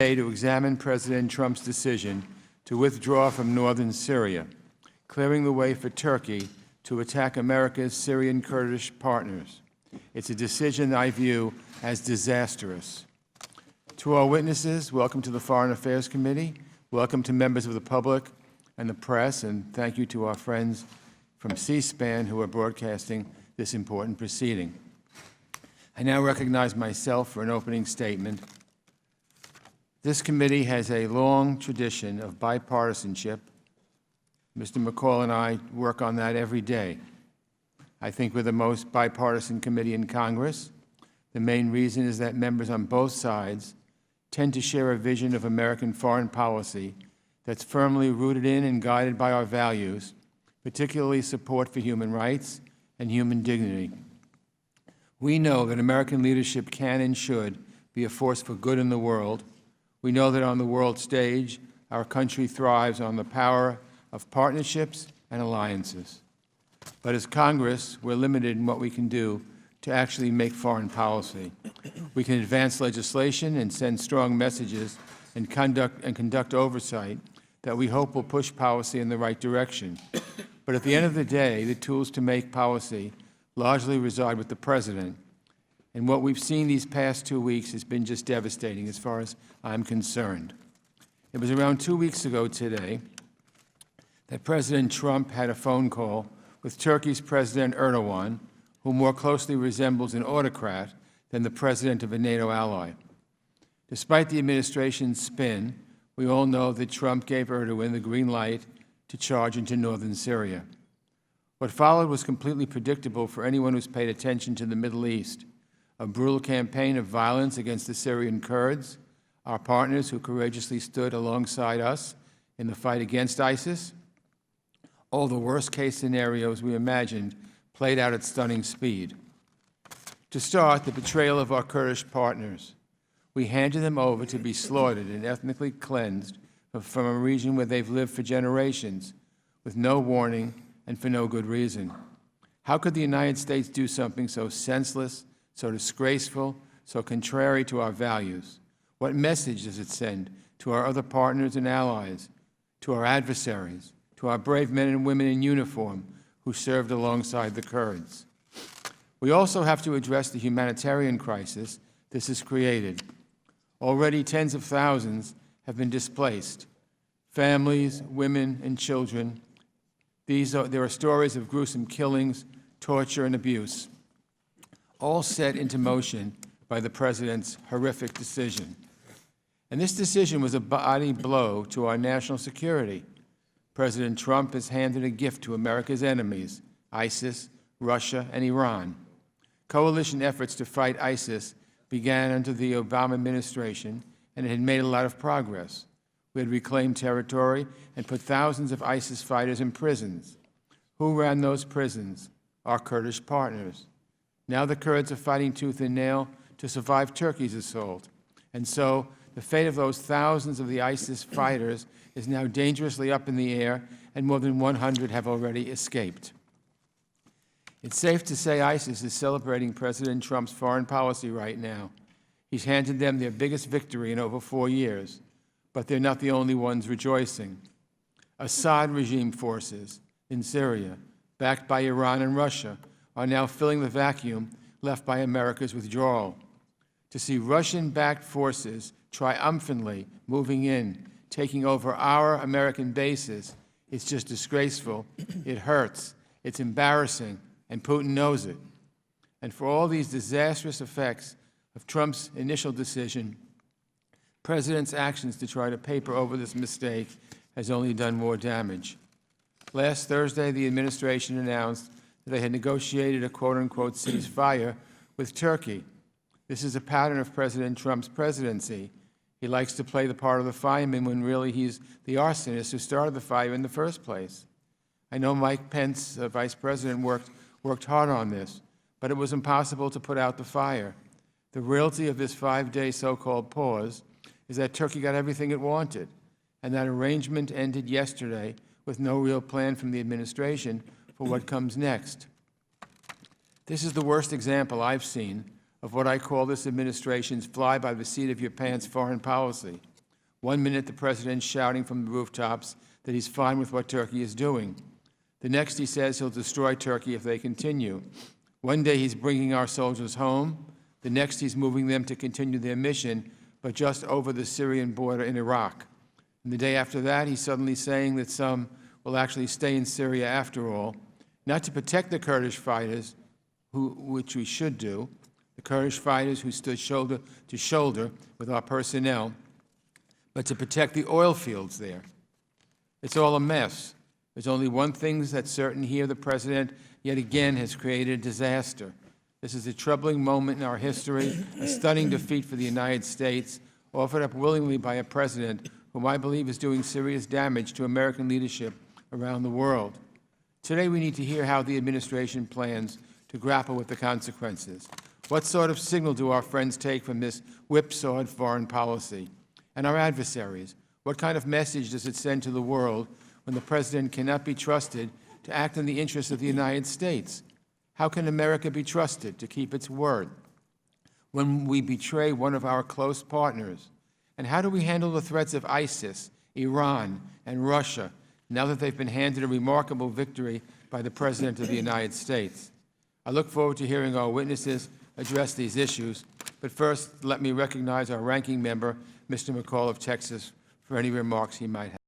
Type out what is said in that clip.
to examine President Trump's decision to withdraw from northern Syria, clearing the way for Turkey to attack America's Syrian Kurdish partners. It's a decision I view as disastrous. To our witnesses, welcome to the Foreign Affairs Committee, welcome to members of the public and the press, and thank you to our friends from C-SPAN who are broadcasting this important proceeding. I now recognize myself for an opening statement. This committee has a long tradition of bipartisanship. Mr. McCall and I work on that every day. I think we're the most bipartisan committee in Congress. The main reason is that members on both sides tend to share a vision of American foreign policy that's firmly rooted in and guided by our values, particularly support for human rights and human dignity. We know that American leadership can and should be a force for good in the world. We know that on the world stage, our country thrives on the power of partnerships and alliances. But as Congress, we're limited in what we can do to actually make foreign policy. We can advance legislation and send strong messages and conduct oversight that we hope will push policy in the right direction. But at the end of the day, the tools to make policy largely reside with the President. And what we've seen these past 2 weeks has been just devastating as far as I'm concerned. It was around 2 weeks ago today that President Trump had a phone call with Turkey's President Erdogan, who more closely resembles an autocrat than the president of a NATO ally. Despite the administration's spin, we all know that Trump gave Erdogan the green light to charge into northern Syria. What followed was completely predictable for anyone who's paid attention to the Middle East. A brutal campaign of violence against the Syrian Kurds, our partners who courageously stood alongside us in the fight against ISIS. All the worst-case scenarios we imagined played out at stunning speed. To start, the betrayal of our Kurdish partners. We handed them over to be slaughtered and ethnically cleansed from a region where they've lived for generations, with no warning and for no good reason. How could the United States do something so senseless, so disgraceful, so contrary to our values? What message does it send to our other partners and allies, to our adversaries, to our brave men and women in uniform who served alongside the Kurds? We also have to address the humanitarian crisis this has created. Already tens of thousands have been displaced, families, women, and children. There are stories of gruesome killings, torture, and abuse, all set into motion by the President's horrific decision. And this decision was a body blow to our national security. President Trump has handed a gift to America's enemies, ISIS, Russia, and Iran. Coalition efforts to fight ISIS began under the Obama administration, and it had made a lot of progress. We had reclaimed territory and put thousands of ISIS fighters in prisons. Who ran those prisons? Our Kurdish partners. Now the Kurds are fighting tooth and nail to survive Turkey's assault. And so the fate of those thousands of the ISIS fighters is now dangerously up in the air, and more than 100 have already escaped. It's safe to say ISIS is celebrating President Trump's foreign policy right now. He's handed them their biggest victory in over 4 years, but they're not the only ones rejoicing. Assad regime forces in Syria, backed by Iran and Russia, are now filling the vacuum left by America's withdrawal. To see Russian-backed forces triumphantly moving in, taking over our American bases, it's just disgraceful, it hurts, it's embarrassing, and Putin knows it. And for all these disastrous effects of Trump's initial decision, President's actions to try to paper over this mistake has only done more damage. Last Thursday, the administration announced that they had negotiated a quote-unquote ceasefire with Turkey. This is a pattern of President Trump's presidency. He likes to play the part of the fireman when really he's the arsonist who started the fire in the first place. I know Mike Pence, Vice President, worked hard on this, but it was impossible to put out the fire. The reality of this 5-day so-called pause is that Turkey got everything it wanted, and that arrangement ended yesterday with no real plan from the administration for what comes next. This is the worst example I've seen of what I call this administration's fly-by-the-seat-of-your-pants foreign policy. 1 minute, the president's shouting from the rooftops that he's fine with what Turkey is doing. The next, he says he'll destroy Turkey if they continue. One day, he's bringing our soldiers home. The next, he's moving them to continue their mission, but just over the Syrian border in Iraq. And the day after that, he's suddenly saying that some will actually stay in Syria after all, not to protect the Kurdish fighters, which we should do, the Kurdish fighters who stood shoulder to shoulder with our personnel, but to protect the oil fields there. It's all a mess. There's only one thing that's certain here: the president yet again has created a disaster. This is a troubling moment in our history, a stunning defeat for the United States, offered up willingly by a president whom I believe is doing serious damage to American leadership around the world. Today we need to hear how the administration plans to grapple with the consequences. What sort of signal do our friends take from this whipsawed foreign policy? And our adversaries, what kind of message does it send to the world when the president cannot be trusted to act in the interests of the United States? How can America be trusted to keep its word when we betray one of our close partners? And how do we handle the threats of ISIS, Iran, and Russia now that they've been handed a remarkable victory by the President of the United States? I look forward to hearing our witnesses address these issues, but first let me recognize our ranking member, Mr. McCall of Texas, for any remarks he might have.